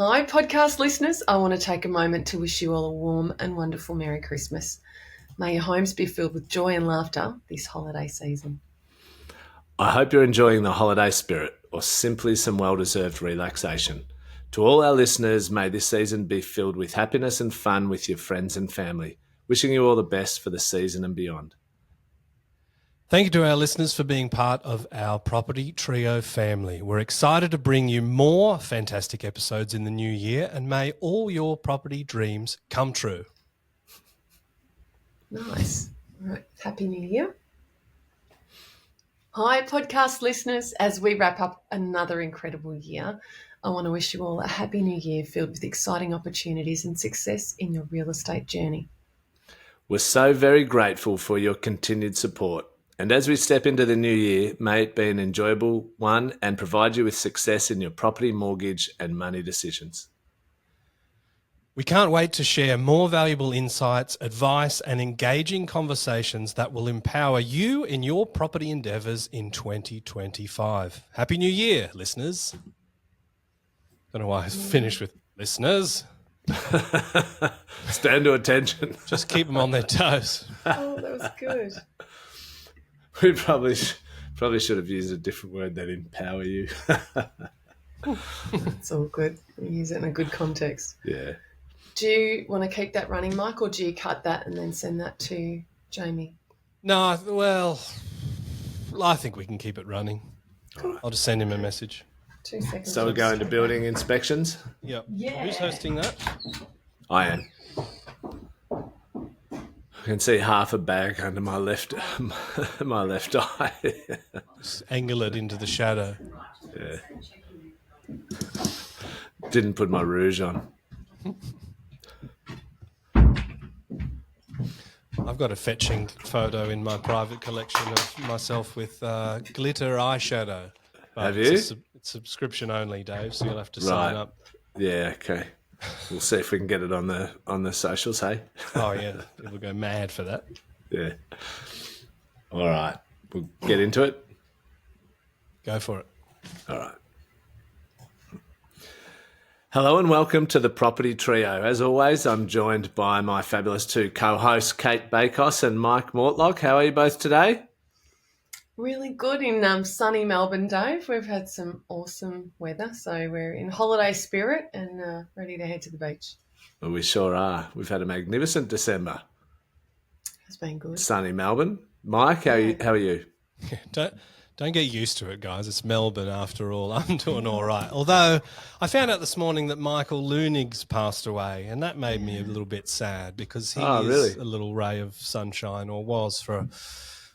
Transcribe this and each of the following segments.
Hi, podcast listeners. I want to take a moment to wish you all a warm and wonderful Merry Christmas. May your homes be filled with joy and laughter this holiday season. I hope you're enjoying the holiday spirit or simply some well-deserved relaxation. To all our listeners, may this season be filled with happiness and fun with your friends and family. Wishing you all the best for the season and beyond. Thank you to our listeners for being part of our Property Trio family. We're excited to bring you more fantastic episodes in the new year, and may all your property dreams come true. Nice. All right. Happy New Year. Hi, podcast listeners. As we wrap up another incredible year, I want to wish you all a happy new year filled with exciting opportunities and success in your real estate journey. We're so very grateful for your continued support. And as we step into the new year, may it be an enjoyable one and provide you with success in your property, mortgage, and money decisions. We can't wait to share more valuable insights, advice, and engaging conversations that will empower you in your property endeavours in 2025. Happy New Year, listeners. Don't know why I finished with listeners. Stand to attention. Just keep them on their toes. Oh, that was good. We probably should have used a different word than empower you. It's all good. We use it in a good context. Yeah. Do you want to keep that running, Mike, or do you cut that and then send that to Jamie? No, well, I think we can keep it running. Cool. I'll just send him a message. 2 seconds. So we're going to building inspections? Yep. Yeah. Who's hosting that? I am. I can see half a bag under my left eye. Just angle it into the shadow. Yeah. Didn't put my rouge on. I've got a fetching photo in my private collection of myself with glitter eyeshadow. But Have you? It's subscription only, Dave, so you'll have to sign up. Yeah, okay. We'll see if we can get it on the socials, hey? Oh, yeah. People go mad for that. Yeah. All right. We'll get into it. Go for it. All right. Hello and welcome to the Property Trio. As always, I'm joined by my fabulous two co-hosts, Cate Bakos and Mike Mortlock. How are you both today? Really good in sunny Melbourne, Dave. We've had some awesome weather, so we're in holiday spirit and ready to head to the beach. Well, we sure are. We've had a magnificent December. It's been good. Sunny Melbourne. Mike, how are you? Don't get used to it, guys. It's Melbourne after all. I'm doing all right. Although I found out this morning that Michael Lunig's passed away, and that made me a little bit sad because he is a little ray of sunshine, or was for,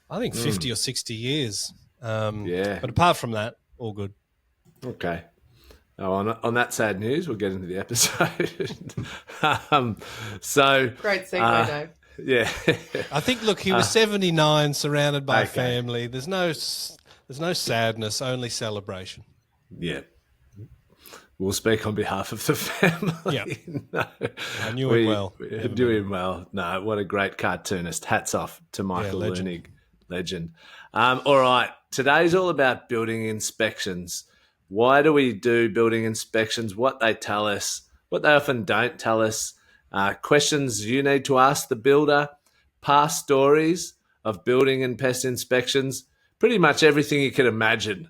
I think, 50 or 60 years. Yeah. But apart from that, all good. Okay. Oh, on that sad news, we'll get into the episode. Great segue, Dave. Yeah. I think, look, he was 79, surrounded by family. There's no sadness, only celebration. Yeah. We'll speak on behalf of the family. Yeah. No, I knew him well. We knew him well. No, what a great cartoonist. Hats off to Michael Lunig. Legend. All right. Today's all about building inspections. Why do we do building inspections? What they tell us, what they often don't tell us, questions you need to ask the builder, past stories of building and pest inspections, pretty much everything you can imagine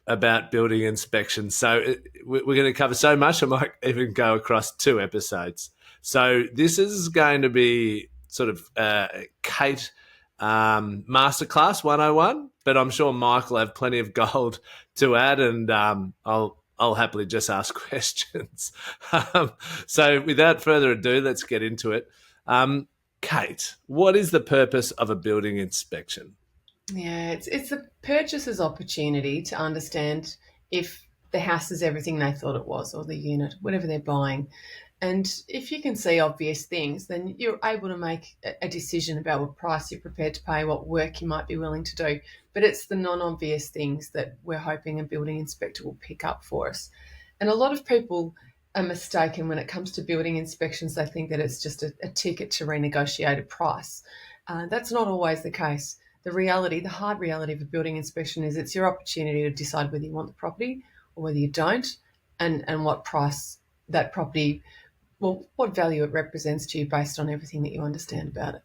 about building inspections. So we're going to cover so much, I might even go across 2 episodes. So this is going to be sort of Cate Masterclass 101, but I'm sure Mike will have plenty of gold to add, and I'll happily just ask questions. So without further ado, let's get into it. Cate, what is the purpose of a building inspection? Yeah, it's the purchaser's opportunity to understand if the house is everything they thought it was, or the unit, whatever they're buying. And if you can see obvious things, then you're able to make a decision about what price you're prepared to pay, what work you might be willing to do. But it's the non-obvious things that we're hoping a building inspector will pick up for us. And a lot of people are mistaken when it comes to building inspections. They think that it's just a ticket to renegotiate a price. That's not always the case. The reality, the hard reality of a building inspection is it's your opportunity to decide whether you want the property or whether you don't, and what price that property, well, what value it represents to you based on everything that you understand about it.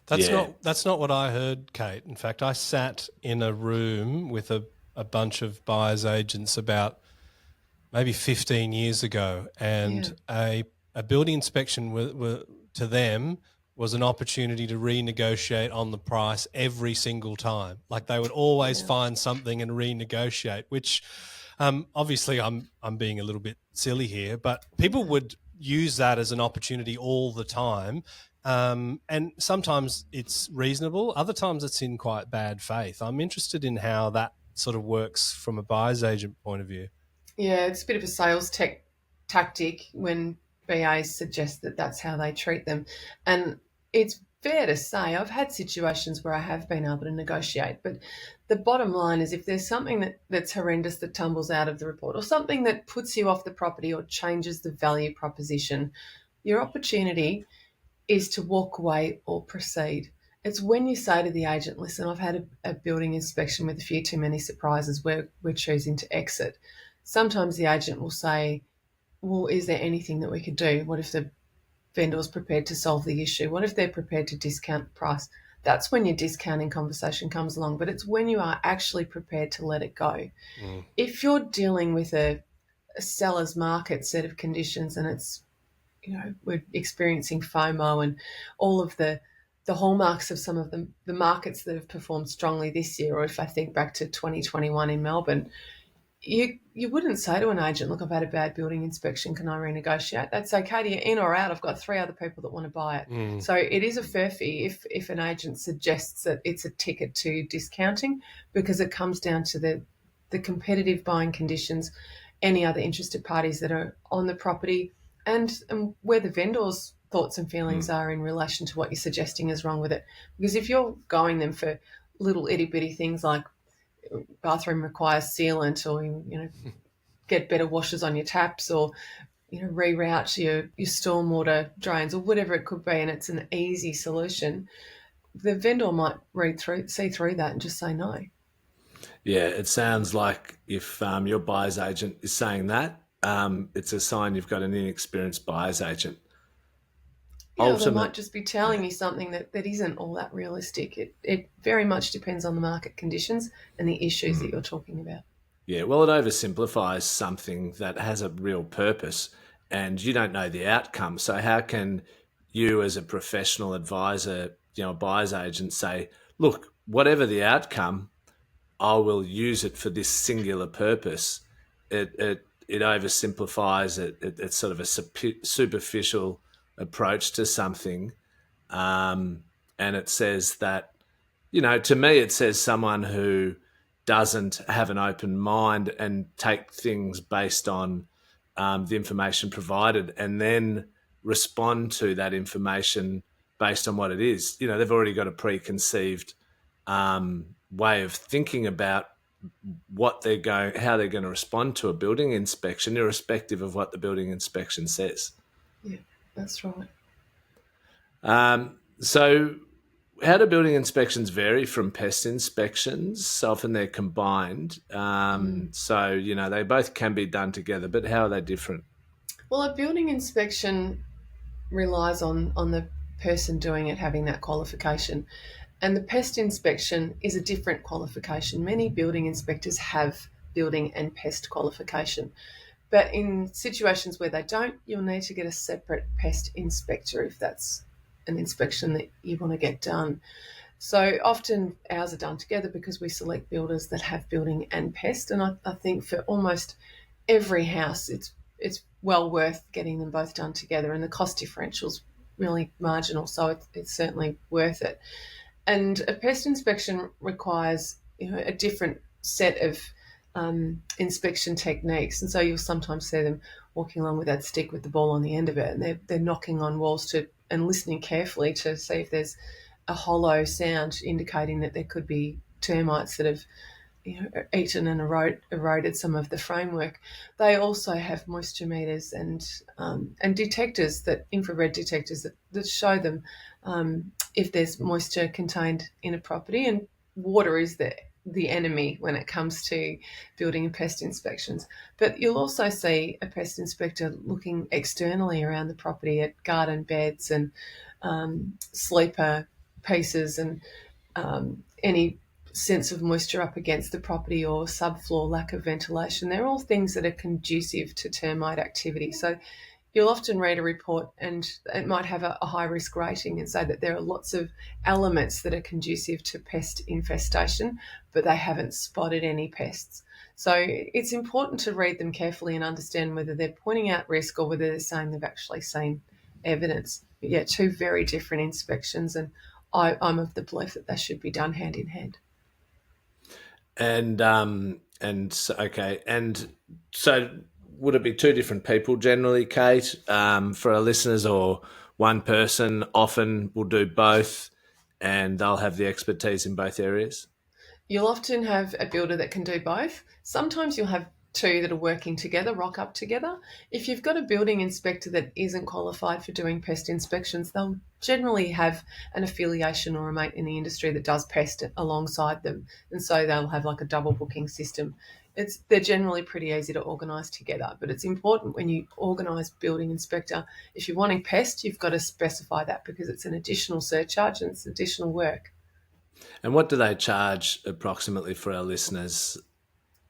That's not what I heard, Cate. In fact, I sat in a room with a bunch of buyers agents about maybe 15 years ago, and a building inspection to them was an opportunity to renegotiate on the price every single time. Like they would always find something and renegotiate, which obviously I'm being a little bit silly here, but people would use that as an opportunity all the time. And sometimes it's reasonable. Other times it's in quite bad faith. I'm interested in how that sort of works from a buyer's agent point of view. Yeah, it's a bit of a sales tactic when BAs suggest that that's how they treat them. And it's fair to say I've had situations where I have been able to negotiate, but the bottom line is if there's something that's horrendous that tumbles out of the report, or something that puts you off the property or changes the value proposition, your opportunity is to walk away or proceed. It's when you say to the agent, listen, I've had a building inspection with a few too many surprises, we're choosing to exit. Sometimes the agent will say, well, is there anything that we could do? What if the vendor's prepared to solve the issue? What if they're prepared to discount the price? That's when your discounting conversation comes along, but it's when you are actually prepared to let it go. If you're dealing with a seller's market set of conditions and it's, we're experiencing FOMO and all of the hallmarks of some of the markets that have performed strongly this year, or if I think back to 2021 in Melbourne, you wouldn't say to an agent, look, I've had a bad building inspection, can I renegotiate? They'd say, Cate, you're in or out? I've got 3 other people that want to buy it. So it is a fair fee if an agent suggests that it's a ticket to discounting, because it comes down to the competitive buying conditions, any other interested parties that are on the property, and where the vendor's thoughts and feelings are in relation to what you're suggesting is wrong with it. Because if you're going them for little itty-bitty things like bathroom requires sealant, or get better washers on your taps, or reroute your stormwater drains, or whatever it could be, and it's an easy solution, the vendor might see through that and just say no. Yeah, it sounds like if your buyer's agent is saying that, it's a sign you've got an inexperienced buyer's agent. Yeah, they might just be telling you something that isn't all that realistic. It very much depends on the market conditions and the issues that you're talking about. Yeah, well, it oversimplifies something that has a real purpose, and you don't know the outcome. So how can you as a professional advisor, a buyer's agent, say, look, whatever the outcome, I will use it for this singular purpose? It oversimplifies it. It's sort of a superficial approach to something, and it says that, to me, it says someone who doesn't have an open mind and take things based on the information provided, and then respond to that information based on what it is. They've already got a preconceived way of thinking about how they're going to respond to a building inspection, irrespective of what the building inspection says. Yeah, that's right. So how do building inspections vary from pest inspections? Often they're combined. So, they both can be done together, but how are they different? Well, a building inspection relies on the person doing it having that qualification. And the pest inspection is a different qualification. Many building inspectors have building and pest qualification. But in situations where they don't, you'll need to get a separate pest inspector if that's an inspection that you want to get done. So often ours are done together because we select builders that have building and pest. And I think for almost every house, it's well worth getting them both done together, and the cost differential's really marginal, so it's certainly worth it. And a pest inspection requires a different set of inspection techniques, and so you'll sometimes see them walking along with that stick with the ball on the end of it, and they're knocking on walls and listening carefully to see if there's a hollow sound indicating that there could be termites that have eaten and eroded some of the framework. They also have moisture meters and detectors, infrared detectors that show them if there's moisture contained in a property. And water is the the enemy when it comes to building and pest inspections. But you'll also see a pest inspector looking externally around the property at garden beds and sleeper pieces and any sense of moisture up against the property or subfloor lack of ventilation. They're all things that are conducive to termite activity. So you'll often read a report and it might have a high risk rating and say that there are lots of elements that are conducive to pest infestation, but they haven't spotted any pests. So it's important to read them carefully and understand whether they're pointing out risk or whether they're saying they've actually seen evidence. But yeah, two very different inspections, and I'm of the belief that they should be done hand in hand. And okay, and so would it be two different people generally, Cate, for our listeners, or one person often will do both and they'll have the expertise in both areas? You'll often have a builder that can do both. Sometimes you'll have two that are working together, rock up together. If you've got a building inspector that isn't qualified for doing pest inspections, they'll generally have an affiliation or a mate in the industry that does pest alongside them. And so they'll have like a double booking system. They're generally pretty easy to organise together, but it's important when you organise building inspector, if you're wanting pest, you've got to specify that because it's an additional surcharge and it's additional work. And what do they charge approximately for our listeners?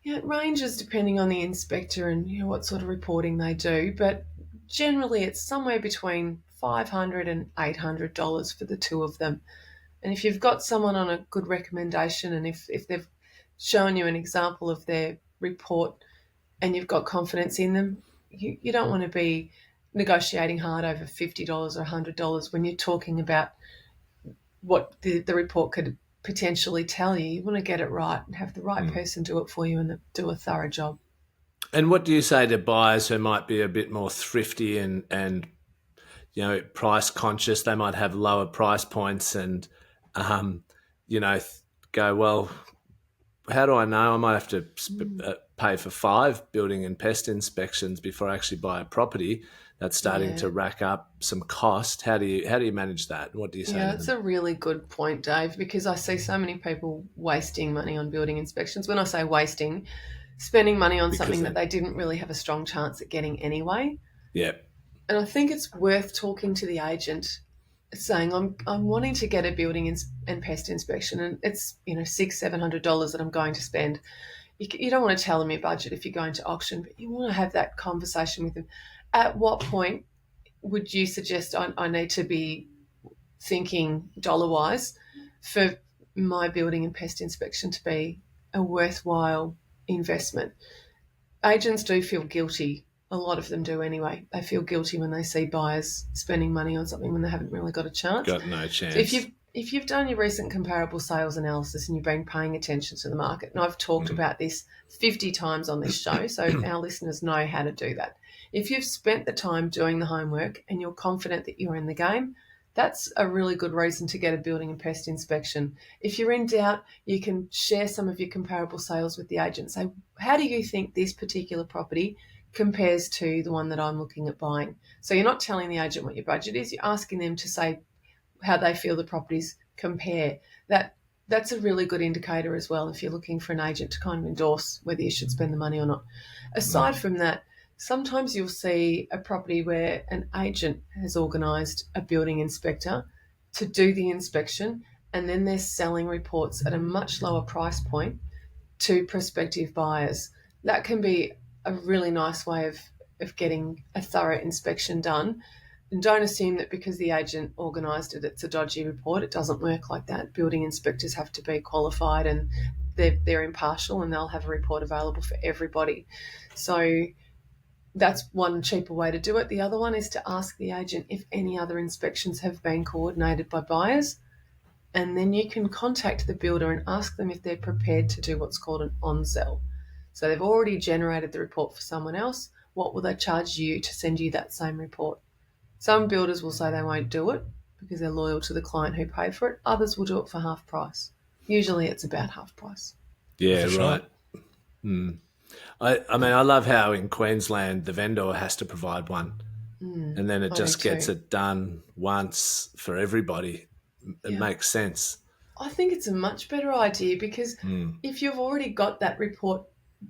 Yeah, it ranges depending on the inspector and what sort of reporting they do, but generally it's somewhere between $500 and $800 for the two of them. And if you've got someone on a good recommendation and if they've shown you an example of their report and you've got confidence in them, you don't want to be negotiating hard over $50 or $100 when you're talking about what the report could potentially tell you. You want to get it right and have the right person do it for you and do a thorough job. And what do you say to buyers who might be a bit more thrifty and price conscious? They might have lower price points and go, well, how do I know? I might have to pay for 5 building and pest inspections before I actually buy a property. That's starting to rack up some cost. How do you manage that? What do you say? Yeah, that's a really good point, Dave, because I see so many people wasting money on building inspections. When I say wasting, spending money on something that they didn't really have a strong chance at getting anyway. Yeah. And I think it's worth talking to the agent, saying I'm wanting to get a building and pest inspection, and it's $600-700 that I'm going to spend. You don't want to tell them your budget if you're going to auction, but you want to have that conversation with them. At what point would you suggest I need to be thinking dollar-wise for my building and pest inspection to be a worthwhile investment? Agents do feel guilty. A lot of them do anyway. They feel guilty when they see buyers spending money on something when they haven't really got a chance. Got no chance. So if you've done your recent comparable sales analysis and you've been paying attention to the market, and I've talked about this 50 times on this show, so our listeners know how to do that. If you've spent the time doing the homework and you're confident that you're in the game, that's a really good reason to get a building and pest inspection. If you're in doubt, you can share some of your comparable sales with the agent. Say, how do you think this particular property compares to the one that I'm looking at buying? So you're not telling the agent what your budget is, you're asking them to say how they feel the properties compare. That's a really good indicator as well if you're looking for an agent to kind of endorse whether you should spend the money or not. Aside from that, sometimes you'll see a property where an agent has organised a building inspector to do the inspection, and then they're selling reports at a much lower price point to prospective buyers. That can be a really nice way of getting a thorough inspection done. And don't assume that because the agent organised it, it's a dodgy report. It doesn't work like that. Building inspectors have to be qualified and they're impartial, and they'll have a report available for everybody. So that's one cheaper way to do it. The other one is to ask the agent if any other inspections have been coordinated by buyers, and then you can contact the builder and ask them if they're prepared to do what's called an on-sell. So they've already generated the report for someone else. What will they charge you to send you that same report? Some builders will say they won't do it because they're loyal to the client who paid for it. Others will do it for half price. Usually it's about half price. Yeah, right. I mean, I love how in Queensland the vendor has to provide one, and then it just gets it done once for everybody. It makes sense. I think it's a much better idea because Mm. if you've already got that report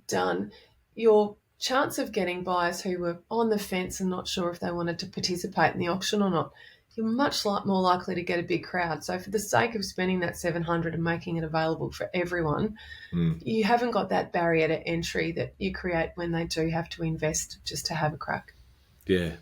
done, your chance of getting buyers who were on the fence and not sure if they wanted to participate in the auction or not, you're much more likely to get a big crowd. So for the sake of spending that 700 and making it available for everyone, Mm. you haven't got that barrier to entry that you create when they do have to invest just to have a crack. Yeah.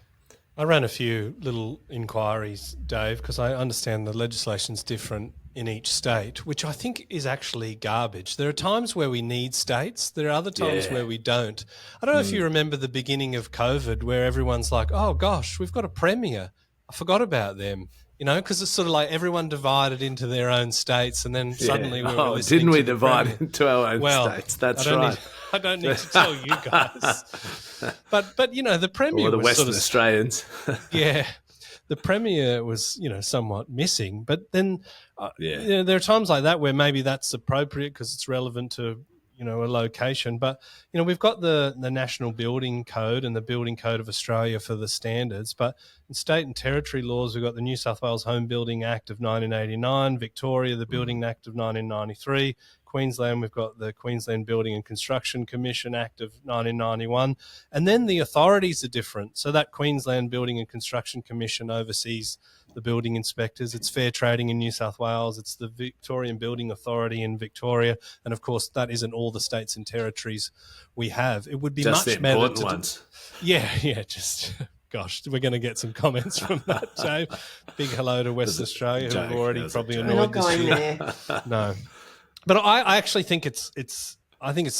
I ran a few little inquiries, Dave, because I understand the legislation's different in each state, which I think is actually garbage. There are times where we need states. There are other times Yeah. where we don't. I don't know if you remember the beginning of COVID where everyone's like, oh, gosh, we've got a premier. I forgot about them, because it's sort of like everyone divided into their own states and then suddenly we were listening didn't we to the divide premier. into our own states? That's right. I don't need to tell you guys. But the premier Or the was Western sort of, Australians. yeah, the premier was, somewhat missing. But then Yeah. there are times like that where maybe that's appropriate because it's relevant to, a location. But, we've got the National Building Code and the Building Code of Australia for the standards. But in state and territory laws, we've got the New South Wales Home Building Act of 1989, Victoria, the Building Act of 1993, Queensland, we've got the Queensland Building and Construction Commission Act of 1991. And then the authorities are different. So that Queensland Building and Construction Commission oversees the building inspectors. It's Fair Trading in New South Wales. It's the Victorian Building Authority in Victoria. And of course, that isn't all the states and territories we have. It would be Just much the better important to ones. just... Gosh, we're going to get some comments from that, Joe. Big hello to Western Australia, who have already probably We're annoyed not going year. there. No. But I actually think it's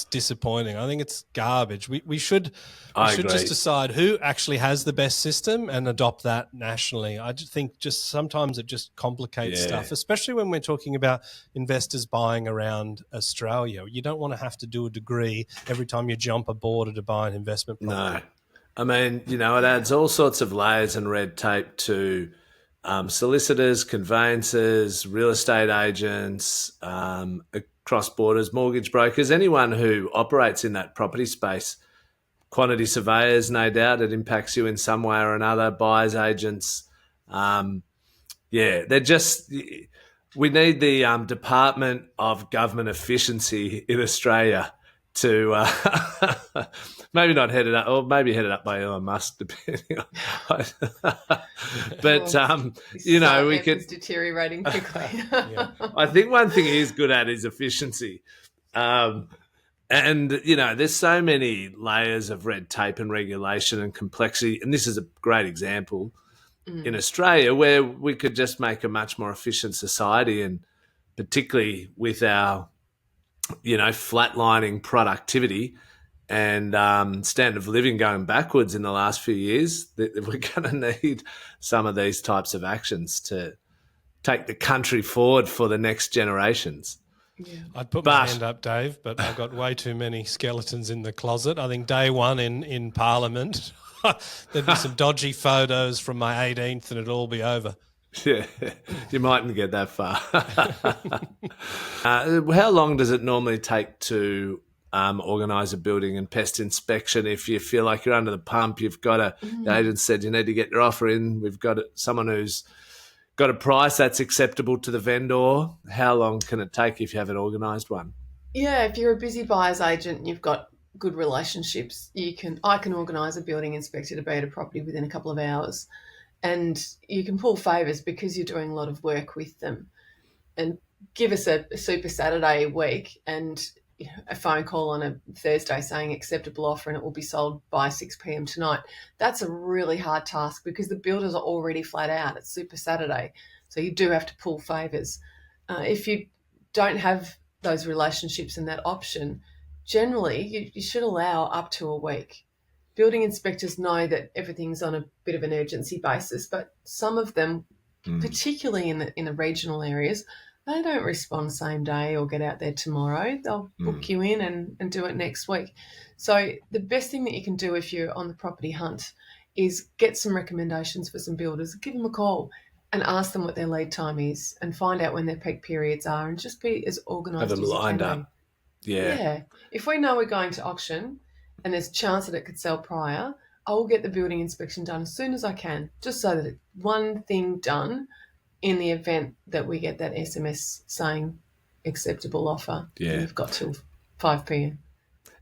disappointing. I think it's garbage. We should agree. just decide who actually has the best system and adopt that nationally. I just think sometimes it just complicates stuff, especially when we're talking about investors buying around Australia. You don't want to have to do a degree every time you jump a border to buy an investment property. No. I mean, it adds all sorts of layers and red tape to solicitors, conveyancers, real estate agents, across borders, mortgage brokers, anyone who operates in that property space, quantity surveyors, no doubt, it impacts you in some way or another, buyers agents. They're just... We need the Department of Government Efficiency in Australia to maybe not headed up, or maybe headed up by Elon Musk, depending on. But we could... It's deteriorating quickly. I think one thing he's good at is efficiency, and there's so many layers of red tape and regulation and complexity, and this is a great example in Australia where we could just make a much more efficient society, and particularly with our flatlining productivity and standard of living going backwards in the last few years, that we're going to need some of these types of actions to take the country forward for the next generations. Yeah. I'd put my hand up, Dave, but I've got way too many skeletons in the closet. I think day one in Parliament, there'd be some dodgy photos from my 18th and it'd all be over. Yeah, you mightn't get that far. How long does it normally take to organise a building and pest inspection? If you feel like you're under the pump, you've got the agent said you need to get your offer in, we've got someone who's got a price that's acceptable to the vendor. How long can it take if you haven't organised one? Yeah, if you're a busy buyer's agent and you've got good relationships, I can organise a building inspector to be at a property within a couple of hours. And you can pull favours because you're doing a lot of work with them. And give us a super Saturday a week and a phone call on a Thursday saying acceptable offer and it will be sold by 6 p.m. tonight. That's a really hard task because the builders are already flat out. It's super Saturday. So you do have to pull favours. If you don't have those relationships and that option, generally you should allow up to a week. Building inspectors know that everything's on a bit of an urgency basis, but some of them, particularly in the regional areas, they don't respond same day or get out there tomorrow. They'll book you in and do it next week. So the best thing that you can do if you're on the property hunt is get some recommendations for some builders, give them a call and ask them what their lead time is and find out when their peak periods are and just be as organised as you can. Have them lined up. Yeah. If we know we're going to auction and there's a chance that it could sell prior, I will get the building inspection done as soon as I can, just so that one thing done in the event that we get that SMS saying acceptable offer, Yeah. you've got till 5 p.m.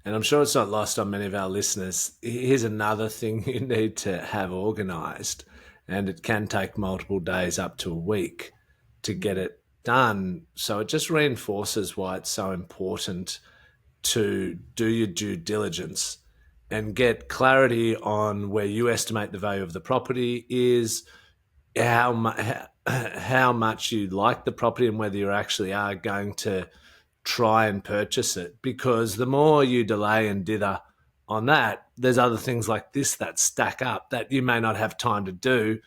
And I'm sure it's not lost on many of our listeners. Here's another thing you need to have organised, and it can take multiple days up to a week to get it done. So it just reinforces why it's so important to do your due diligence and get clarity on where you estimate the value of the property is, how much you like the property, and whether you actually are going to try and purchase it. Because the more you delay and dither on that, there's other things like this that stack up that you may not have time to do,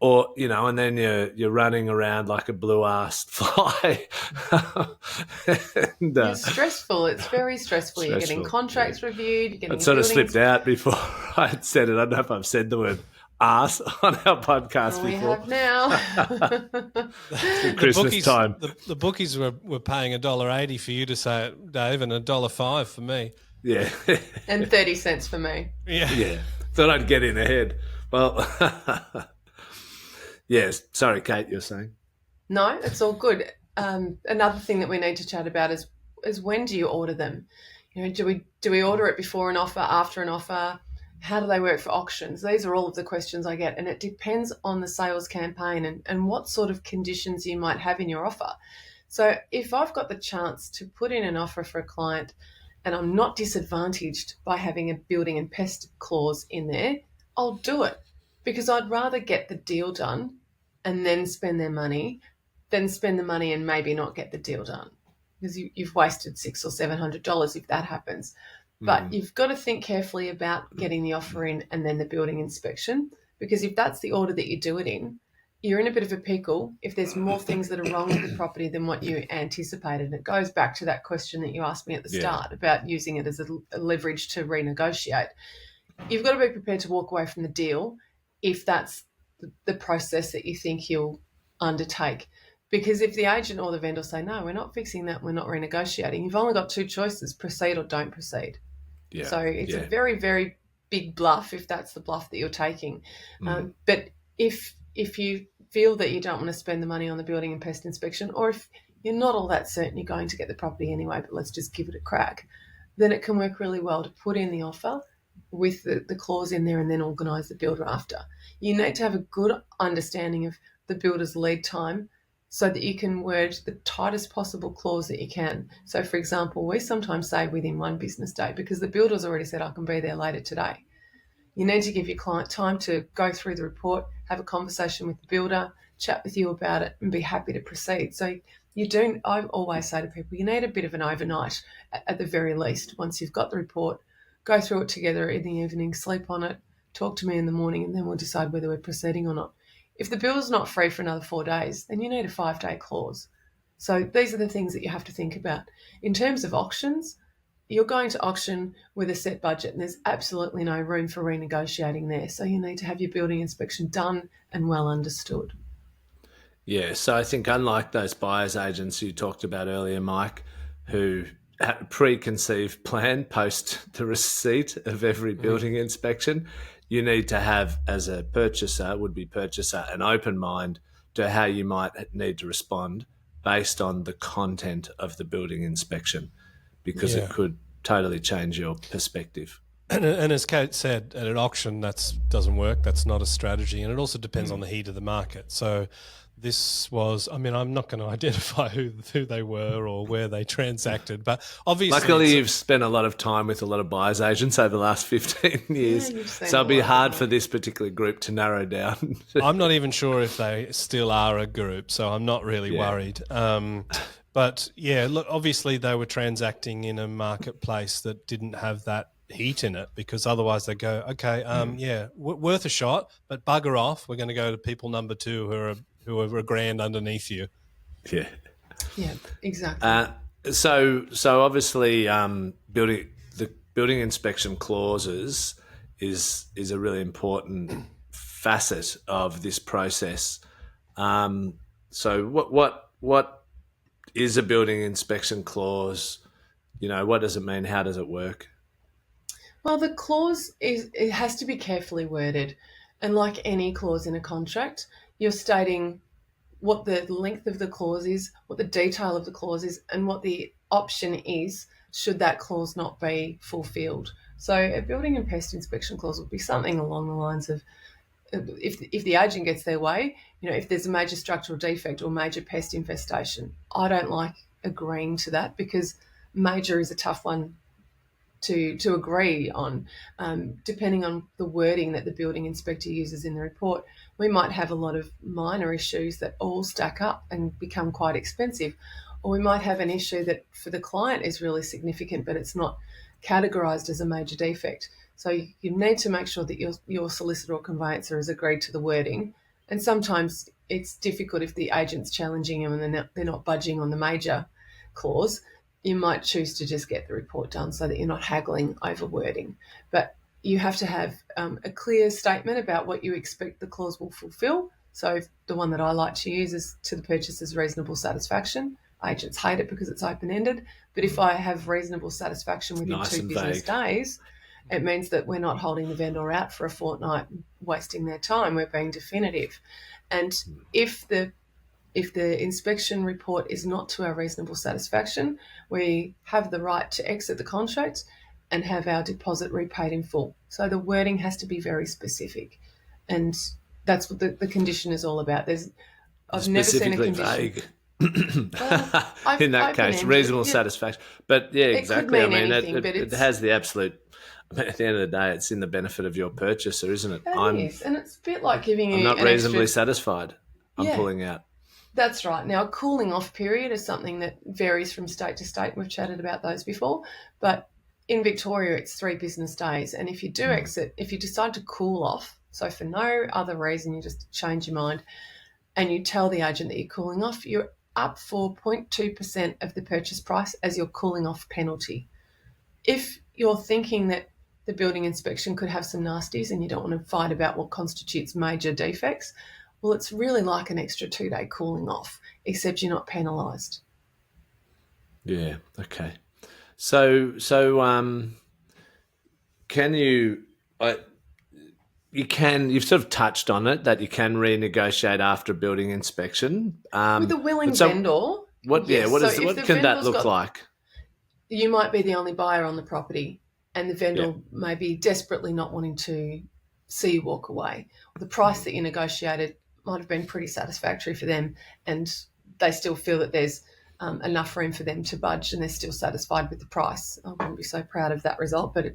or and then you're running around like a blue-assed fly. And, it's stressful. It's very stressful. You're getting contracts reviewed. You're getting. It sort of slipped out before I had said it. I don't know if I've said the word ass on our podcast we before. Have now. Christmas time. The bookies were paying $1.80 for you to say it, Dave, and $1.05 for me. Yeah. And 30 cents for me. Yeah. Thought I'd get in ahead. Well, yes. Sorry, Kate, you're saying? No, it's all good. Another thing that we need to chat about is when do you order them? Do we order it before an offer, after an offer? How do they work for auctions? These are all of the questions I get, and it depends on the sales campaign and what sort of conditions you might have in your offer. So if I've got the chance to put in an offer for a client and I'm not disadvantaged by having a building and pest clause in there, I'll do it, because I'd rather get the deal done and then spend their money than spend the money and maybe not get the deal done, because you've wasted $600 or $700 if that happens. But you've got to think carefully about getting the offer in and then the building inspection, because if that's the order that you do it in, you're in a bit of a pickle if there's more things that are wrong with the property than what you anticipated. And it goes back to that question that you asked me at the start about using it as a leverage to renegotiate. You've got to be prepared to walk away from the deal if that's the process that you think you'll undertake. Because if the agent or the vendor say, no, we're not fixing that, we're not renegotiating, you've only got two choices: proceed or don't proceed. Yeah, so it's a very, very big bluff if that's the bluff that you're taking. But if you feel that you don't want to spend the money on the building and pest inspection, or if you're not all that certain you're going to get the property anyway, but let's just give it a crack, then it can work really well to put in the offer with the clause in there and then organise the builder after. You need to have a good understanding of the builder's lead time so that you can word the tightest possible clause that you can. So, for example, we sometimes say within 1 business day, because the builder's already said, I can be there later today. You need to give your client time to go through the report, have a conversation with the builder, chat with you about it, and be happy to proceed. So I always say to people, you need a bit of an overnight at the very least. Once you've got the report, go through it together in the evening, sleep on it, talk to me in the morning, and then we'll decide whether we're proceeding or not. If the builder's not free for another 4 days, then you need a 5-day clause. So these are the things that you have to think about. In terms of auctions, you're going to auction with a set budget, and there's absolutely no room for renegotiating there. So you need to have your building inspection done and well understood. Yeah, so I think unlike those buyer's agents you talked about earlier, Mike, who had a preconceived plan post the receipt of every building inspection, you need to have, as a would-be purchaser, an open mind to how you might need to respond based on the content of the building inspection, because it could totally change your perspective. And as Cate said, at an auction, that doesn't work. That's not a strategy. And it also depends on the heat of the market. So this was, I'm not going to identify who they were or where they transacted, but obviously... Luckily, you've spent a lot of time with a lot of buyer's agents over the last 15 years, so it'll be hard for this particular group to narrow down. I'm not even sure if they still are a group, so I'm not really worried. But yeah, look, obviously they were transacting in a marketplace that didn't have that heat in it, because otherwise they go, okay, worth a shot, but bugger off. We're going to go to people number 2 who are a grand underneath you. Yeah, exactly. So obviously, building inspection clauses is a really important facet of this process. So what is a building inspection clause? What does it mean? How does it work? Well, the clause it has to be carefully worded, and like any clause in a contract, you're stating what the length of the clause is, what the detail of the clause is, and what the option is should that clause not be fulfilled. So a building and pest inspection clause would be something along the lines of, if the agent gets their way, if there's a major structural defect or major pest infestation, I don't like agreeing to that, because major is a tough one to agree on. Depending on the wording that the building inspector uses in the report, we might have a lot of minor issues that all stack up and become quite expensive, or we might have an issue that for the client is really significant, but it's not categorised as a major defect. So you need to make sure that your solicitor or conveyancer has agreed to the wording. And sometimes it's difficult if the agent's challenging them and they're not budging on the major clause. You might choose to just get the report done so that you're not haggling over wording. But you have to have a clear statement about what you expect the clause will fulfil. So the one that I like to use is to the purchaser's reasonable satisfaction. Agents hate it because it's open-ended. But if I have reasonable satisfaction within 2 business days, it means that we're not holding the vendor out for a fortnight, wasting their time. We're being definitive. And if the inspection report is not to our reasonable satisfaction, we have the right to exit the contract and have our deposit repaid in full. So the wording has to be very specific. And that's what the condition is all about. I've never seen a condition. Vague. Well, in that case, reasonable satisfaction. But yeah, exactly. It has the absolute. At the end of the day, it's in the benefit of your purchaser, isn't it? It is, and it's a bit like giving you. I'm not reasonably satisfied. I'm pulling out. That's right. Now, a cooling off period is something that varies from state to state. We've chatted about those before, but in Victoria, it's 3 business days. And if you do exit, if you decide to cool off, so for no other reason, you just change your mind and you tell the agent that you're cooling off, you're up for 0.2% of the purchase price as your cooling off penalty. If you're thinking that the building inspection could have some nasties and you don't want to fight about what constitutes major defects, well, it's really like an extra 2-day cooling off, except you're not penalised. Yeah. Okay. So, can you? You've sort of touched on it that you can renegotiate after a building inspection with a willing vendor. What? Yes. Yeah. What can that look like? You might be the only buyer on the property, and the vendor may be desperately not wanting to see you walk away. The price that you negotiated might have been pretty satisfactory for them, and they still feel that there's enough room for them to budge, and they're still satisfied with the price. I wouldn't be so proud of that result, but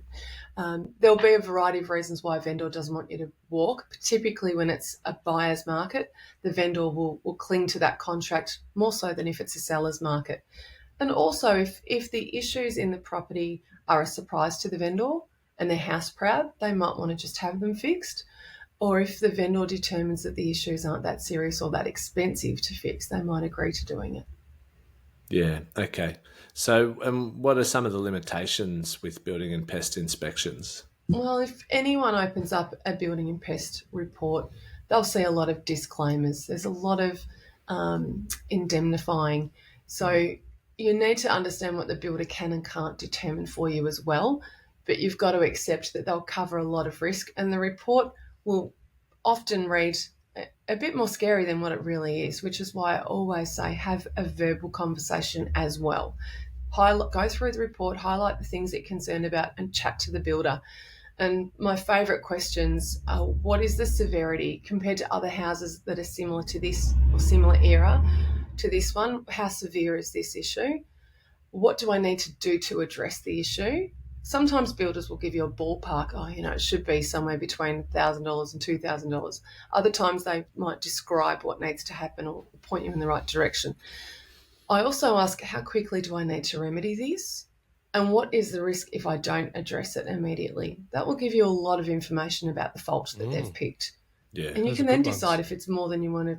there'll be a variety of reasons why a vendor doesn't want you to walk. Typically when it's a buyer's market, the vendor will cling to that contract more so than if it's a seller's market. And also if the issues in the property are a surprise to the vendor and they're house proud, they might want to just have them fixed. Or if the vendor determines that the issues aren't that serious or that expensive to fix, they might agree to doing it. Yeah, okay. So what are some of the limitations with building and pest inspections? Well, if anyone opens up a building and pest report, they'll see a lot of disclaimers. There's a lot of indemnifying. So you need to understand what the builder can and can't determine for you as well, but you've got to accept that they'll cover a lot of risk, and the report will often read a bit more scary than what it really is, which is why I always say have a verbal conversation as well. Go through the report, highlight the things that you're concerned about, and chat to the builder. And my favourite questions are, what is the severity compared to other houses that are similar to this or similar era to this one? How severe is this issue? What do I need to do to address the issue? Sometimes builders will give you a ballpark. It should be somewhere between $1,000 and $2,000. Other times they might describe what needs to happen or point you in the right direction. I also ask, how quickly do I need to remedy this? And what is the risk if I don't address it immediately? That will give you a lot of information about the fault that they've picked. Yeah, and you can then decide if it's more than you want to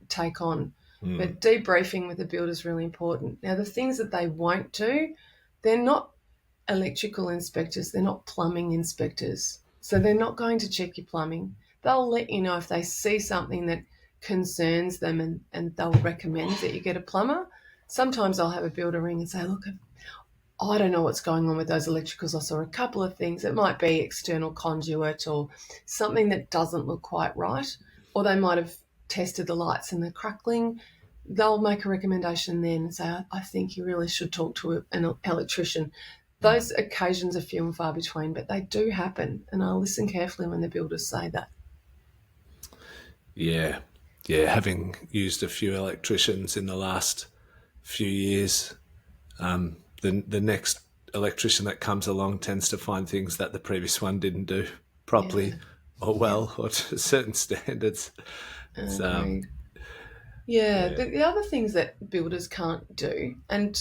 take on. But debriefing with the builder is really important. Now, the things that they won't do, they're not electrical inspectors, they're not plumbing inspectors. So they're not going to check your plumbing. They'll let you know if they see something that concerns them, and they'll recommend that you get a plumber. Sometimes I'll have a builder ring and say, look, I don't know what's going on with those electricals. I saw a couple of things. It might be external conduit or something that doesn't look quite right. Or they might have tested the lights and the crackling, they'll make a recommendation then and say, I think you really should talk to an electrician. Those occasions are few and far between, but they do happen, and I'll listen carefully when the builders say that. Yeah. Having used a few electricians in the last few years, the next electrician that comes along tends to find things that the previous one didn't do properly or well or to certain standards. The other things that builders can't do, and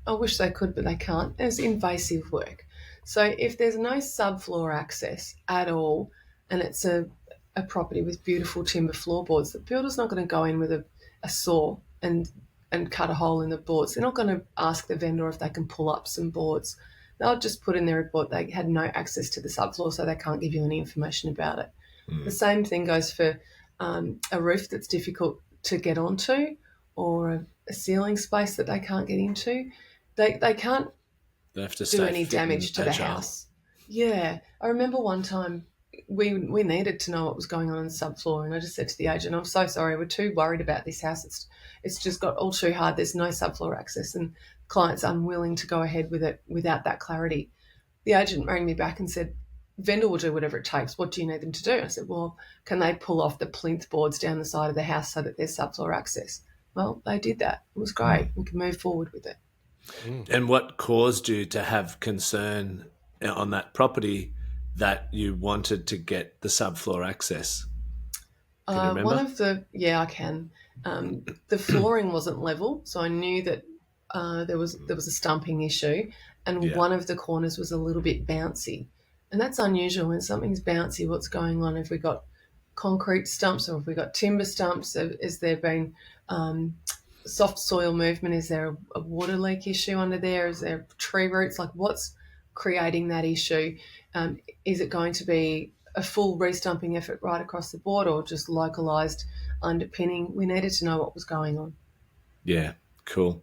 I wish they could but they can't, is invasive work. So if there's no subfloor access at all and it's a property with beautiful timber floorboards, the builder's not going to go in with a saw and cut a hole in the boards. They're not going to ask the vendor if they can pull up some boards. They'll just put in their report they had no access to the subfloor, so they can't give you any information about it. The same thing goes for a roof that's difficult to get onto, or a ceiling space that they can't get into. They can't do any damage to the house. Yeah. I remember one time we needed to know what was going on in the subfloor, and I just said to the agent, I'm so sorry, we're too worried about this house. It's just got all too hard. There's no subfloor access, and client's unwilling to go ahead with it without that clarity. The agent rang me back and said, vendor will do whatever it takes. What do you need them to do? I said, well, can they pull off the plinth boards down the side of the house so that there's subfloor access? Well, they did that. It was great. We could move forward with it. And what caused you to have concern on that property that you wanted to get the subfloor access? Can you remember? I can. The flooring wasn't level, so I knew that there was a stumping issue, and one of the corners was a little bit bouncy. And that's unusual. When something's bouncy, what's going on? Have we got concrete stumps, or have we got timber stumps? Is there been soft soil movement? Is there a water leak issue under there? Is there tree roots? Like, what's creating that issue? Is it going to be a full restumping effort right across the board, or just localised underpinning? We needed to know what was going on. Yeah, cool.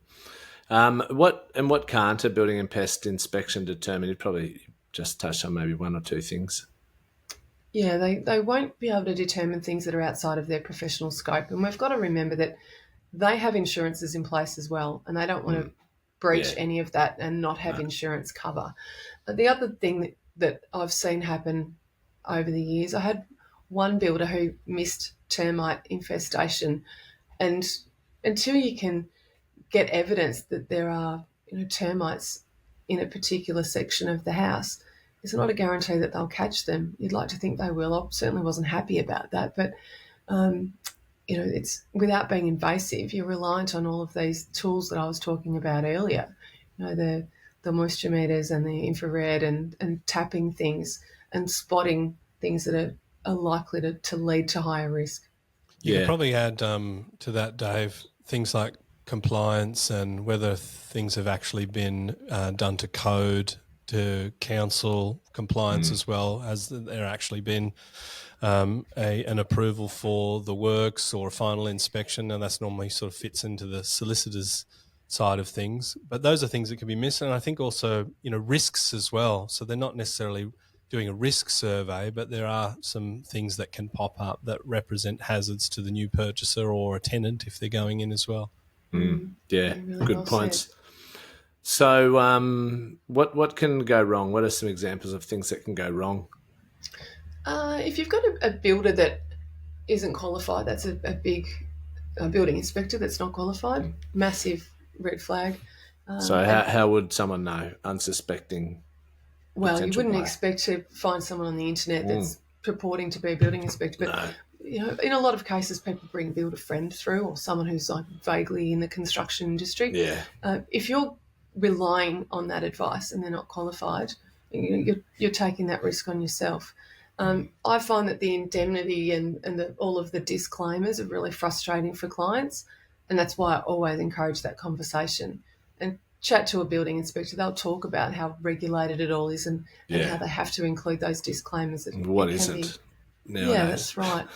What can't a building and pest inspection determine? You'd probably just touch on maybe one or two things. Yeah, they won't be able to determine things that are outside of their professional scope. And we've got to remember that they have insurances in place as well, and they don't want to breach any of that and not have insurance cover. The other thing that I've seen happen over the years, I had one builder who missed termite infestation, and until you can get evidence that there are termites in a particular section of the house, it's not a guarantee that they'll catch them. You'd like to think they will. I certainly wasn't happy about that, but it's without being invasive. You're reliant on all of these tools that I was talking about earlier. The moisture meters and the infrared and tapping things and spotting things that are likely to lead to higher risk. You could probably add to that, Dave, things like compliance and whether things have actually been done to code, to council compliance, as well as there actually been an approval for the works or a final inspection, and that's normally sort of fits into the solicitor's side of things. But those are things that can be missed, and I think also risks as well. So they're not necessarily doing a risk survey, but there are some things that can pop up that represent hazards to the new purchaser or a tenant if they're going in as well. Yeah, really good well points. said. So what can go wrong? What are some examples of things that can go wrong? If you've got a builder that isn't qualified, that's a big building inspector that's not qualified, massive red flag. So how would someone know, unsuspecting? Well, you wouldn't expect to find someone on the internet that's purporting to be a building inspector, but in a lot of cases, people bring a builder friend through, or someone who's like vaguely in the construction industry. Yeah. If you're relying on that advice and they're not qualified, you're taking that risk on yourself. I find that the indemnity and all of the disclaimers are really frustrating for clients, and that's why I always encourage that conversation and chat to a building inspector. They'll talk about how regulated it all is and how they have to include those disclaimers. What isn't nowadays? Yeah, that's right.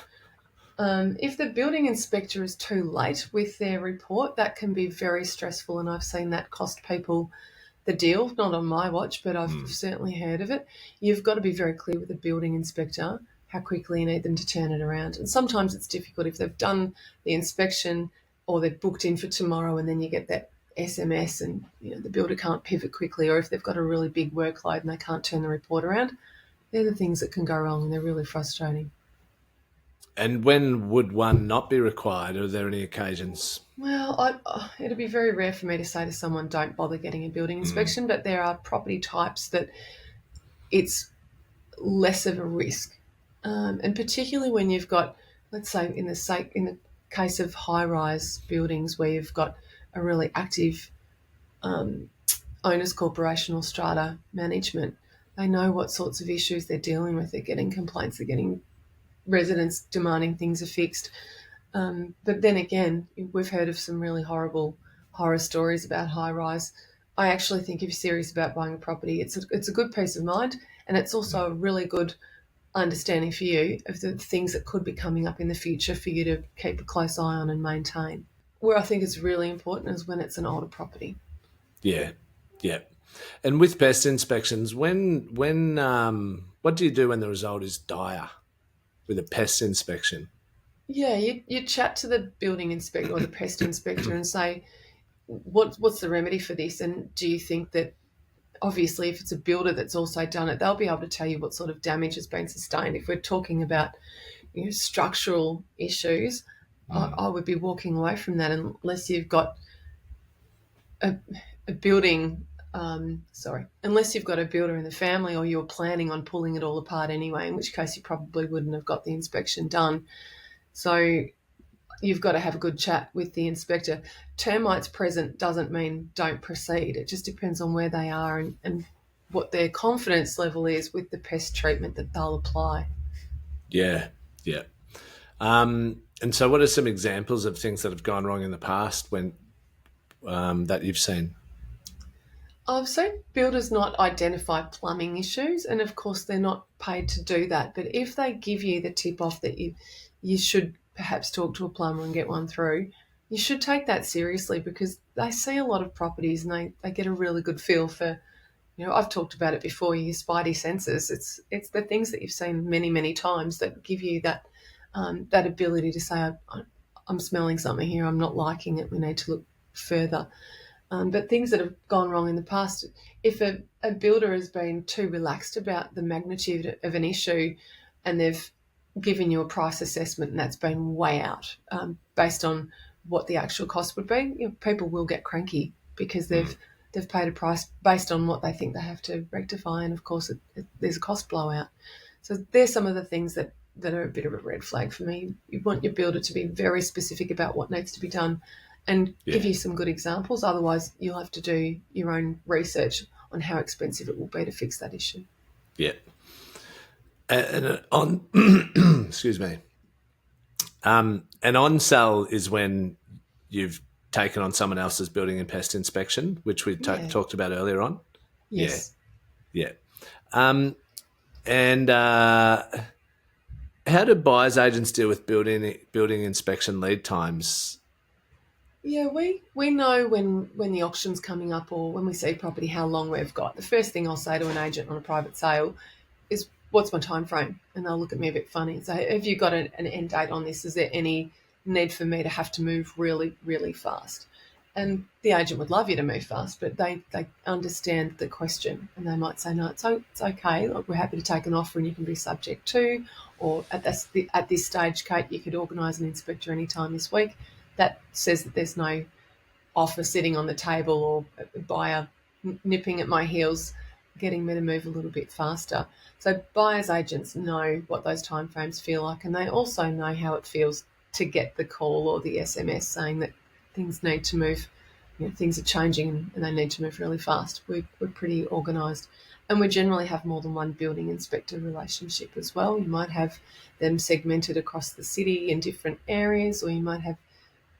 If the building inspector is too late with their report, that can be very stressful, and I've seen that cost people the deal, not on my watch, but I've certainly heard of it. You've got to be very clear with the building inspector how quickly you need them to turn it around. And sometimes it's difficult if they've done the inspection or they're booked in for tomorrow and then you get that SMS and the builder can't pivot quickly, or if they've got a really big workload and they can't turn the report around. They're the things that can go wrong and they're really frustrating. And when would one not be required? Are there any occasions? Well, it'd be very rare for me to say to someone, don't bother getting a building inspection, but there are property types that it's less of a risk. And particularly when you've got, let's say in the case of high-rise buildings where you've got a really active owners corporation or strata management, they know what sorts of issues they're dealing with. They're getting complaints, they're getting residents demanding things are fixed. But then again, we've heard of some really horror stories about high-rise. I actually think if you're serious about buying a property, it's a good peace of mind, and it's also a really good understanding for you of the things that could be coming up in the future for you to keep a close eye on and maintain. Where I think it's really important is when it's an older property. Yeah. And with pest inspections, when what do you do when the result is dire with a pest inspection? Yeah, you chat to the building inspector or the pest inspector and say, what's the remedy for this? And do you think that, obviously, if it's a builder that's also done it, they'll be able to tell you what sort of damage has been sustained. If we're talking about structural issues, I would be walking away from that unless you've got a building, unless you've got a builder in the family or you're planning on pulling it all apart anyway, in which case you probably wouldn't have got the inspection done. So you've got to have a good chat with the inspector. Termites present doesn't mean don't proceed. It just depends on where they are and what their confidence level is with the pest treatment that they'll apply. Yeah. And so what are some examples of things that have gone wrong in the past when that you've seen? I've seen builders not identify plumbing issues, and of course they're not paid to do that. But if they give you the tip off that you should perhaps talk to a plumber and get one through, you should take that seriously, because they see a lot of properties and they get a really good feel for, I've talked about it before, your spidey senses. It's the things that you've seen many, many times that give you that ability to say, I'm smelling something here, I'm not liking it, we need to look further. But things that have gone wrong in the past, if a builder has been too relaxed about the magnitude of an issue and they've given you a price assessment and that's been way out based on what the actual cost would be, people will get cranky because they've paid a price based on what they think they have to rectify, and of course there's a cost blowout. So there's some of the things that are a bit of a red flag for me. You want your builder to be very specific about what needs to be done and give you some good examples. Otherwise, you'll have to do your own research on how expensive it will be to fix that issue. Yeah. And on, excuse me, an on-sell is when you've taken on someone else's building and pest inspection, which we talked about earlier on. Yes. Yeah. And how do buyer's agents deal with building inspection lead times? Yeah, we know when the auction's coming up or when we see property how long we've got. The first thing I'll say to an agent on a private sale is, what's my time frame? And they'll look at me a bit funny. So have you got an end date on this? Is there any need for me to have to move really, really fast? And the agent would love you to move fast, but they understand the question and they might say, no, it's okay. Look, we're happy to take an offer and you can be subject to, or at this stage, Cate, you could organise an inspector anytime this week. That says that there's no offer sitting on the table or a buyer nipping at my heels, getting me to move a little bit faster. So buyers agents know what those timeframes feel like, and they also know how it feels to get the call or the SMS saying that things need to move, things are changing and they need to move really fast. We're pretty organised, and we generally have more than one building inspector relationship as well. You might have them segmented across the city in different areas, or you might have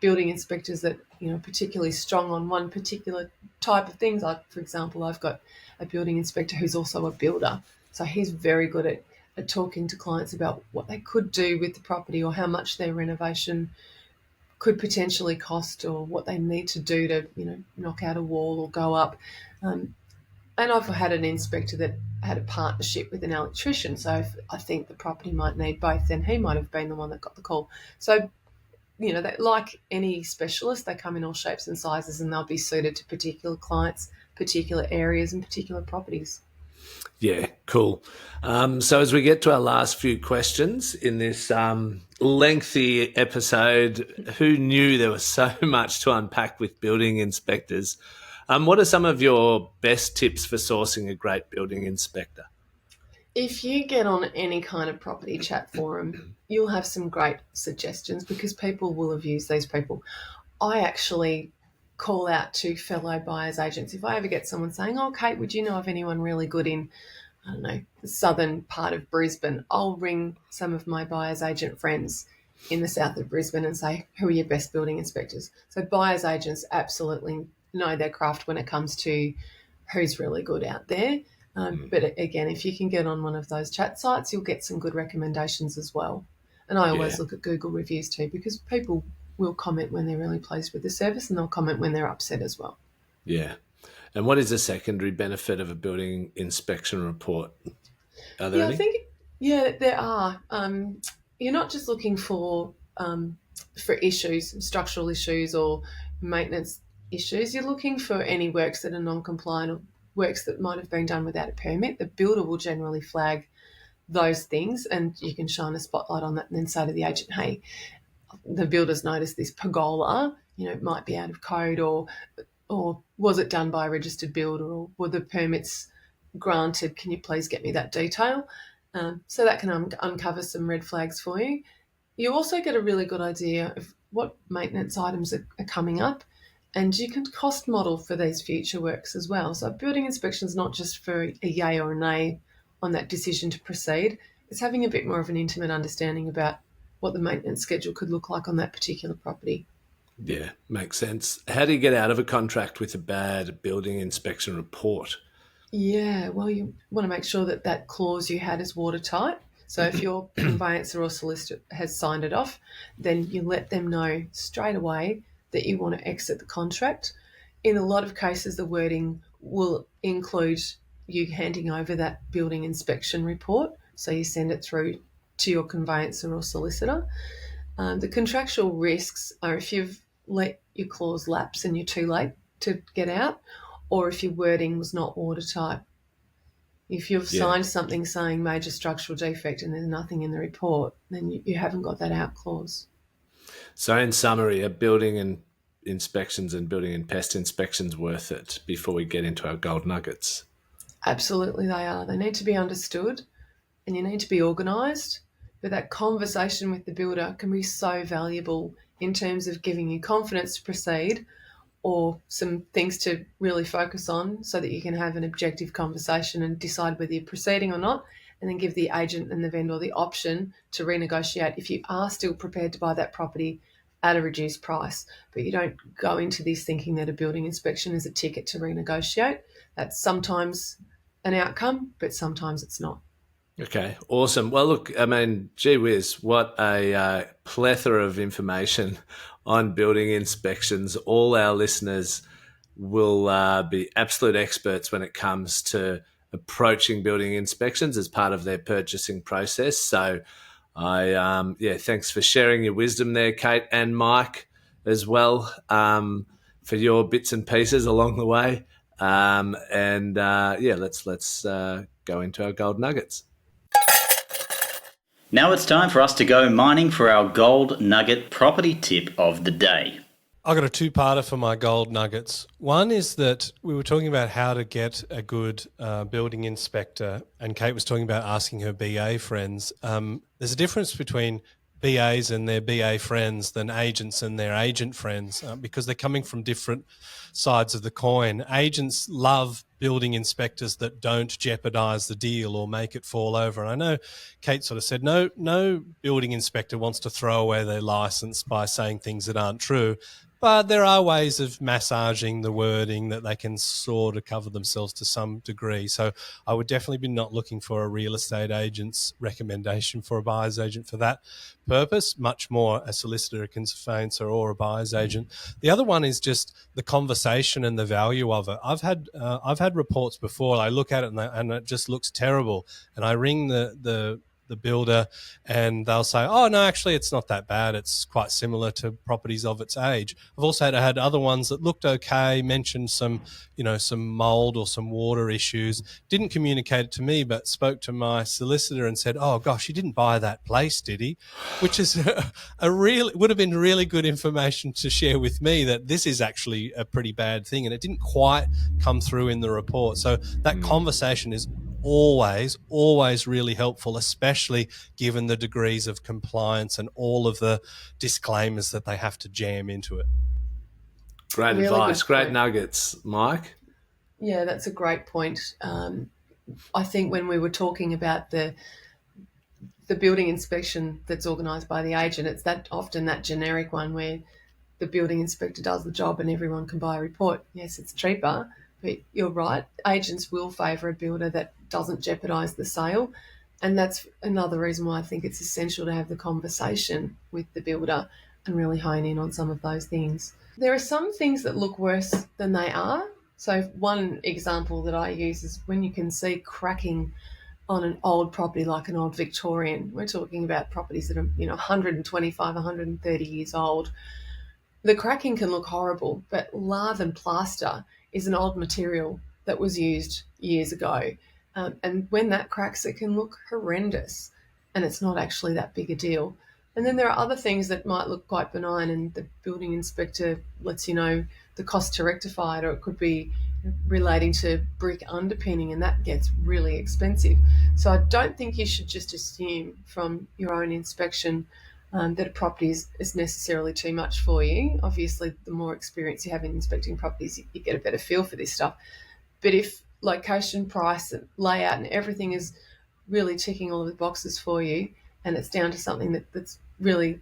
building inspectors that particularly strong on one particular type of things. Like, for example, I've got a building inspector who's also a builder, so he's very good at talking to clients about what they could do with the property or how much their renovation could potentially cost or what they need to do to knock out a wall or go up. And I've had an inspector that had a partnership with an electrician. So if I think the property might need both, then he might have been the one that got the call. So, like any specialist, they come in all shapes and sizes, and they'll be suited to particular clients, particular areas, and particular properties. Yeah, cool. So as we get to our last few questions in this lengthy episode, who knew there was so much to unpack with building inspectors? What are some of your best tips for sourcing a great building inspector? If you get on any kind of property chat forum, you'll have some great suggestions because people will have used these people. I actually call out to fellow buyers agents. If I ever get someone saying, "Oh, Cate, would you know of anyone really good in, I don't know, the southern part of Brisbane?" I'll ring some of my buyers agent friends in the south of Brisbane and say, "Who are your best building inspectors?" So buyers agents absolutely know their craft when it comes to who's really good out there. But again, if you can get on one of those chat sites, you'll get some good recommendations as well. And I always look at Google reviews too, because people will comment when they're really pleased with the service, and they'll comment when they're upset as well. Yeah. And what is the secondary benefit of a building inspection report? Are there any? I think, there are. You're not just looking for issues, structural issues or maintenance issues. You're looking for any works that are non-compliant or works that might have been done without a permit. The builder will generally flag those things, and you can shine a spotlight on that and then say to the agent, "Hey, the builder's noticed this pergola, it might be out of code, or was it done by a registered builder, or were the permits granted? Can you please get me that detail?" So that can uncover some red flags for you. You also get a really good idea of what maintenance items are coming up, and you can cost model for these future works as well. So building inspection is not just for a yay or a nay on that decision to proceed. It's having a bit more of an intimate understanding about what the maintenance schedule could look like on that particular property. Yeah, makes sense. How do you get out of a contract with a bad building inspection report? Yeah, well, you want to make sure that that clause you had is watertight. So if your conveyancer or solicitor has signed it off, then you let them know straight away that you want to exit the contract. In a lot of cases, the wording will include you handing over that building inspection report. So you send it through to your conveyancer or solicitor. The contractual risks are if you've let your clause lapse and you're too late to get out, or if your wording was not watertight. If you've signed something saying major structural defect and there's nothing in the report, then you haven't got that out clause. So in summary, are building and inspections and building and pest inspections worth it before we get into our gold nuggets? Absolutely they are. They need to be understood and you need to be organised. But that conversation with the builder can be so valuable in terms of giving you confidence to proceed, or some things to really focus on so that you can have an objective conversation and decide whether you're proceeding or not, and then give the agent and the vendor the option to renegotiate if you are still prepared to buy that property at a reduced price. But you don't go into this thinking that a building inspection is a ticket to renegotiate. That's sometimes an outcome, but sometimes it's not. Okay, awesome. Well, look, I mean, gee whiz, what a plethora of information on building inspections. All our listeners will be absolute experts when it comes to approaching building inspections as part of their purchasing process. So thanks for sharing your wisdom there, Cate, and Mike as well, for your bits and pieces along the way. Let's go into our gold nuggets. Now it's time for us to go mining for our gold nugget property tip of the day. I got a two-parter for my gold nuggets. One is that we were talking about how to get a good building inspector, and Cate was talking about asking her BA friends. There's a difference between BAs and their BA friends than agents and their agent friends, because they're coming from different sides of the coin. Agents love building inspectors that don't jeopardize the deal or make it fall over. And I know Cate sort of said no building inspector wants to throw away their license by saying things that aren't true, But there are ways of massaging the wording that they can sort of cover themselves to some degree. So I would definitely be not looking for a real estate agent's recommendation for a buyer's agent for that purpose, much more a solicitor, a conveyancer, or a buyer's agent. The other one is just the conversation and the value of it. I've had reports before. I look at it and it just looks terrible, and I ring the builder and they'll say, oh, no, actually, it's not that bad. It's quite similar to properties of its age. I've also had other ones that looked okay, mentioned some mold or some water issues, didn't communicate it to me, but spoke to my solicitor and said, oh, gosh, he didn't buy that place, did he? Which is would have been really good information to share with me, that this is actually a pretty bad thing, and it didn't quite come through in the report. So that conversation is always really helpful, especially given the degrees of compliance and all of the disclaimers that they have to jam into it. Great Really advice. good Great point. nuggets, Mike. Yeah, that's a great point. I think when we were talking about the building inspection that's organised by the agent, it's that often that generic one where the building inspector does the job and everyone can buy a report. Yes, it's cheaper, but you're right. Agents will favour a builder that doesn't jeopardise the sale. And that's another reason why I think it's essential to have the conversation with the builder and really hone in on some of those things. There are some things that look worse than they are. So one example that I use is when you can see cracking on an old property like an old Victorian. We're talking about properties that are 125, 130 years old. The cracking can look horrible, but lath and plaster is an old material that was used years ago. And when that cracks, it can look horrendous, and it's not actually that big a deal. And then there are other things that might look quite benign, and the building inspector lets you know the cost to rectify it, or it could be relating to brick underpinning, and that gets really expensive. So I don't think you should just assume from your own inspection that a property is necessarily too much for you. Obviously, the more experience you have in inspecting properties, you get a better feel for this stuff. But if location, price, and layout and everything is really ticking all of the boxes for you, and it's down to something that's really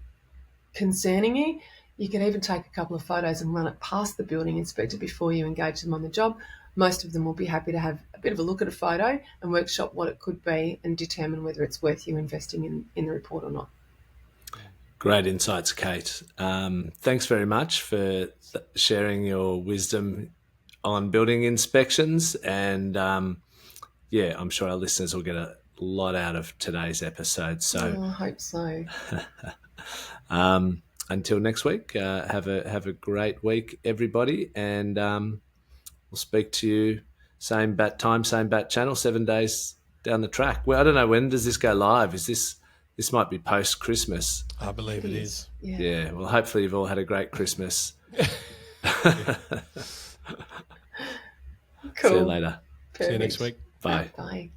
concerning you, you can even take a couple of photos and run it past the building inspector before you engage them on the job. Most of them will be happy to have a bit of a look at a photo and workshop what it could be and determine whether it's worth you investing in the report or not. Great insights, Cate. Thanks very much for sharing your wisdom on building inspections. And I'm sure our listeners will get a lot out of today's episode. So I hope so. Until next week, have a great week, everybody. And we'll speak to you same bat time, same bat channel, 7 days down the track. Well, I don't know, when does this go live? This might be post-Christmas. I believe it is. Yeah. Well, hopefully you've all had a great Christmas. Cool. See you later. Perfect. See you next week. Bye. Bye.